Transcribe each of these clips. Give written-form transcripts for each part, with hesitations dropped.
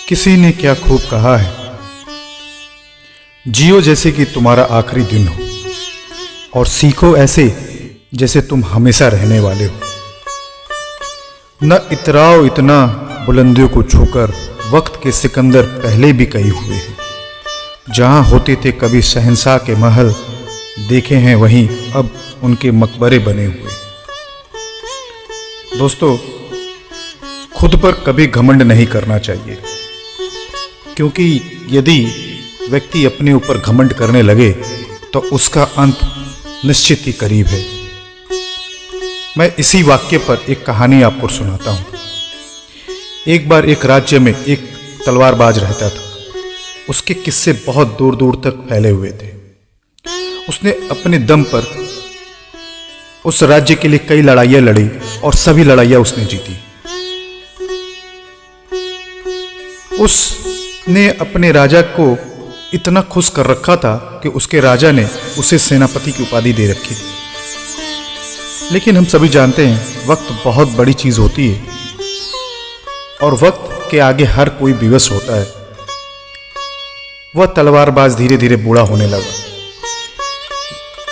किसी ने क्या खूब कहा है, जियो जैसे कि तुम्हारा आखिरी दिन हो और सीखो ऐसे जैसे तुम हमेशा रहने वाले हो। न इतराओ इतना बुलंदियों को छूकर, वक्त के सिकंदर पहले भी कई हुए हैं। जहां होते थे कभी शहंशाह के महल, देखे हैं वहीं अब उनके मकबरे बने हुए। दोस्तों, खुद पर कभी घमंड नहीं करना चाहिए, क्योंकि यदि व्यक्ति अपने ऊपर घमंड करने लगे तो उसका अंत निश्चित ही करीब है। मैं इसी वाक्य पर एक कहानी आपको सुनाता हूं। एक बार एक राज्य में एक तलवारबाज रहता था। उसके किस्से बहुत दूर दूर तक फैले हुए थे। उसने अपने दम पर उस राज्य के लिए कई लड़ाइयां लड़ी और सभी लड़ाइयां उसने जीती। उसने अपने राजा को इतना खुश कर रखा था कि उसके राजा ने उसे सेनापति की उपाधि दे रखी थी। लेकिन हम सभी जानते हैं वक्त बहुत बड़ी चीज होती है और वक्त के आगे हर कोई विवश होता है। वह तलवारबाज धीरे धीरे बूढ़ा होने लगा,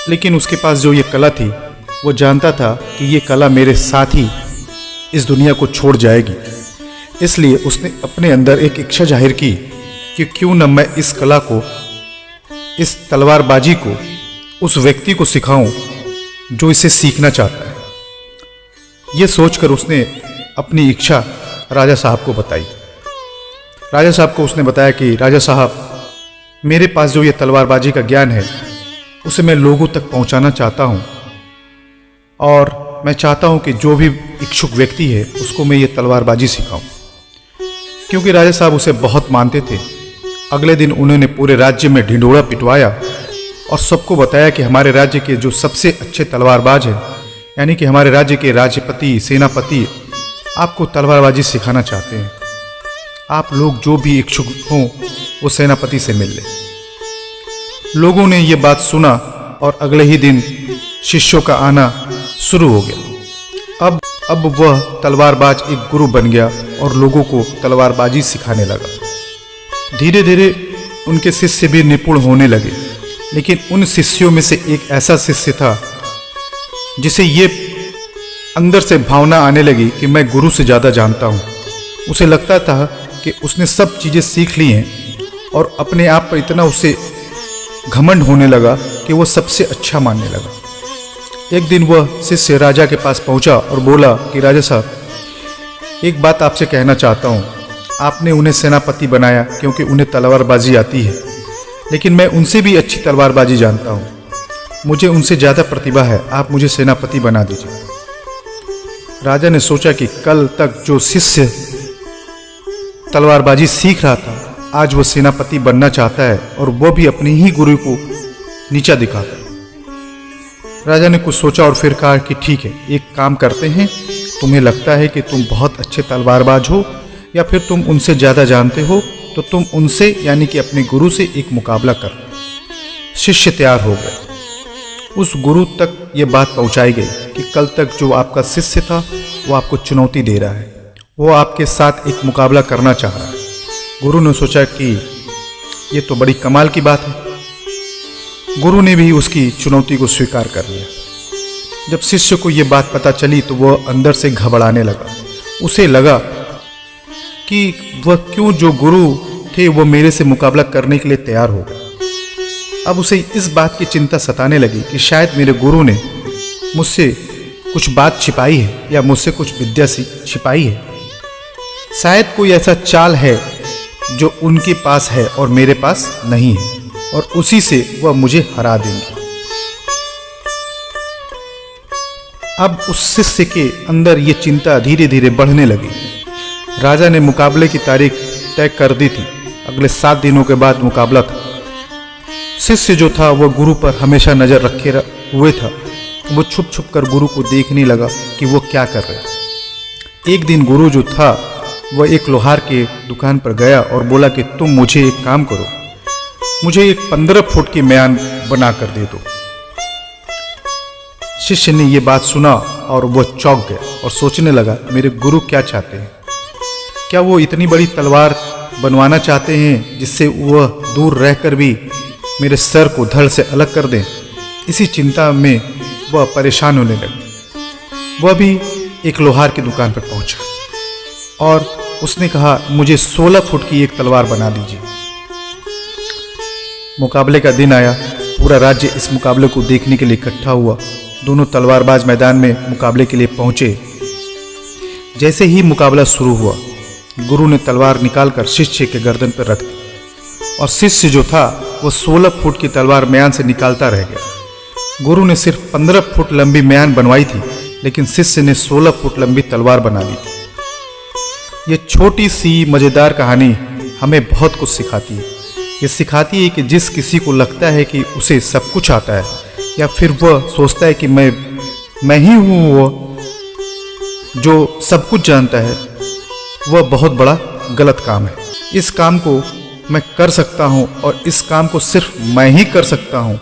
लेकिन उसके पास जो ये कला थी, वो जानता था कि ये कला मेरे साथ ही इस दुनिया को छोड़ जाएगी। इसलिए उसने अपने अंदर एक इच्छा जाहिर की कि क्यों न मैं इस कला को, इस तलवारबाजी को उस व्यक्ति को सिखाऊं जो इसे सीखना चाहता है। यह सोचकर उसने अपनी इच्छा राजा साहब को बताई। राजा साहब को उसने बताया कि राजा साहब, मेरे पास जो ये तलवारबाजी का ज्ञान है उसे मैं लोगों तक पहुंचाना चाहता हूं और मैं चाहता हूं कि जो भी इच्छुक व्यक्ति है उसको मैं ये तलवारबाजी सिखाऊं। क्योंकि राजा साहब उसे बहुत मानते थे, अगले दिन उन्होंने पूरे राज्य में ढिंढोरा पिटवाया और सबको बताया कि हमारे राज्य के जो सबसे अच्छे तलवारबाज हैं, यानी कि हमारे राज्य के राज्यपति, सेनापति आपको तलवारबाजी सिखाना चाहते हैं। आप लोग जो भी इच्छुक हों वो सेनापति से मिल लें। लोगों ने ये बात सुना और अगले ही दिन शिष्यों का आना शुरू हो गया। अब वह तलवारबाज एक गुरु बन गया और लोगों को तलवारबाजी सिखाने लगा। धीरे धीरे उनके शिष्य भी निपुण होने लगे, लेकिन उन शिष्यों में से एक ऐसा शिष्य था जिसे ये अंदर से भावना आने लगी कि मैं गुरु से ज़्यादा जानता हूँ। उसे लगता था कि उसने सब चीज़ें सीख ली हैं और अपने आप पर इतना उसे घमंड होने लगा कि वह सबसे अच्छा मानने लगा। एक दिन वह शिष्य राजा के पास पहुंचा और बोला कि राजा साहब, एक बात आपसे कहना चाहता हूं। आपने उन्हें सेनापति बनाया क्योंकि उन्हें तलवारबाजी आती है, लेकिन मैं उनसे भी अच्छी तलवारबाजी जानता हूं। मुझे उनसे ज़्यादा प्रतिभा है, आप मुझे सेनापति बना दीजिए। राजा ने सोचा कि कल तक जो शिष्य तलवारबाजी सीख रहा था, आज वो सेनापति बनना चाहता है और वो भी अपने ही गुरु को नीचा दिखाकर। राजा ने कुछ सोचा और फिर कहा कि ठीक है, एक काम करते हैं। तुम्हें लगता है कि तुम बहुत अच्छे तलवारबाज हो या फिर तुम उनसे ज़्यादा जानते हो, तो तुम उनसे यानी कि अपने गुरु से एक मुकाबला करो। शिष्य तैयार हो गए। उस गुरु तक ये बात पहुंचाई गई कि कल तक जो आपका शिष्य था वो आपको चुनौती दे रहा है, वो आपके साथ एक मुकाबला करना चाह रहा है। गुरु ने सोचा कि ये तो बड़ी कमाल की बात है। गुरु ने भी उसकी चुनौती को स्वीकार कर लिया। जब शिष्य को ये बात पता चली तो वह अंदर से घबराने लगा। उसे लगा कि वह क्यों, जो गुरु थे वो मेरे से मुकाबला करने के लिए तैयार हो गए। अब उसे इस बात की चिंता सताने लगी कि शायद मेरे गुरु ने मुझसे कुछ बात छिपाई है या मुझसे कुछ विद्या छिपाई है। शायद कोई ऐसा चाल है जो उनके पास है और मेरे पास नहीं है, और उसी से वह मुझे हरा देंगे। अब उस शिष्य के अंदर ये चिंता धीरे धीरे बढ़ने लगी। राजा ने मुकाबले की तारीख तय कर दी थी। अगले 7 दिनों के बाद मुकाबला था। शिष्य जो था वह गुरु पर हमेशा नजर रखे हुए था। वो छुप छुप कर गुरु को देखने लगा कि वो क्या कर रहे हैं। एक दिन गुरु जो था वह एक लोहार के दुकान पर गया और बोला कि तुम मुझे एक काम करो, मुझे एक 15 फुट की म्यान बना कर दे दो। शिष्य ने यह बात सुना और वह चौंक गया और सोचने लगा, मेरे गुरु क्या चाहते हैं? क्या वो इतनी बड़ी तलवार बनवाना चाहते हैं जिससे वह दूर रहकर भी मेरे सर को धड़ से अलग कर दें। इसी चिंता में वह परेशान होने लगा। वह भी एक लोहार की दुकान पर पहुंचा और उसने कहा, मुझे 16 फुट की एक तलवार बना दीजिए। मुकाबले का दिन आया। पूरा राज्य इस मुकाबले को देखने के लिए इकट्ठा हुआ। दोनों तलवारबाज मैदान में मुकाबले के लिए पहुंचे। जैसे ही मुकाबला शुरू हुआ, गुरु ने तलवार निकालकर शिष्य के गर्दन पर रख दी और शिष्य जो था वो 16 फुट की तलवार म्यान से निकालता रह गया। गुरु ने सिर्फ 15 फुट लंबी म्यान बनवाई थी, लेकिन शिष्य ने 16 फुट लंबी तलवार बना ली थी। ये छोटी सी मजेदार कहानी हमें बहुत कुछ सिखाती है। ये सिखाती है कि जिस किसी को लगता है कि उसे सब कुछ आता है, या फिर वह सोचता है कि मैं ही हूँ वो जो सब कुछ जानता है, वह बहुत बड़ा गलत काम है। इस काम को मैं कर सकता हूँ और इस काम को सिर्फ मैं ही कर सकता हूँ,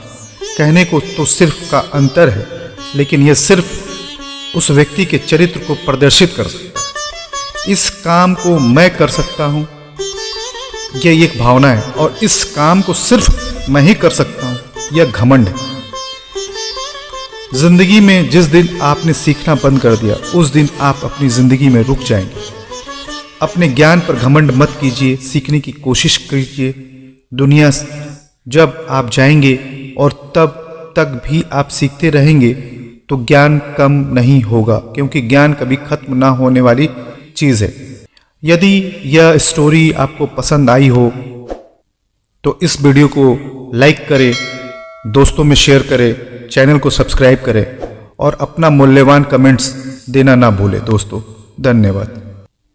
कहने को तो सिर्फ का अंतर है, लेकिन यह सिर्फ उस व्यक्ति के चरित्र को प्रदर्शित कर सकता है। इस काम को मैं कर सकता हूँ, यह एक भावना है, और इस काम को सिर्फ मैं ही कर सकता हूँ, यह घमंड है। जिंदगी में जिस दिन आपने सीखना बंद कर दिया, उस दिन आप अपनी जिंदगी में रुक जाएंगे। अपने ज्ञान पर घमंड मत कीजिए, सीखने की कोशिश कीजिए। दुनिया जब आप जाएंगे और तब तक भी आप सीखते रहेंगे तो ज्ञान कम नहीं होगा, क्योंकि ज्ञान कभी खत्म ना होने वाली चीज है। यदि यह स्टोरी आपको पसंद आई हो तो इस वीडियो को लाइक करें, दोस्तों में शेयर करें, चैनल को सब्सक्राइब करें और अपना मूल्यवान कमेंट्स देना ना भूलें दोस्तों। धन्यवाद।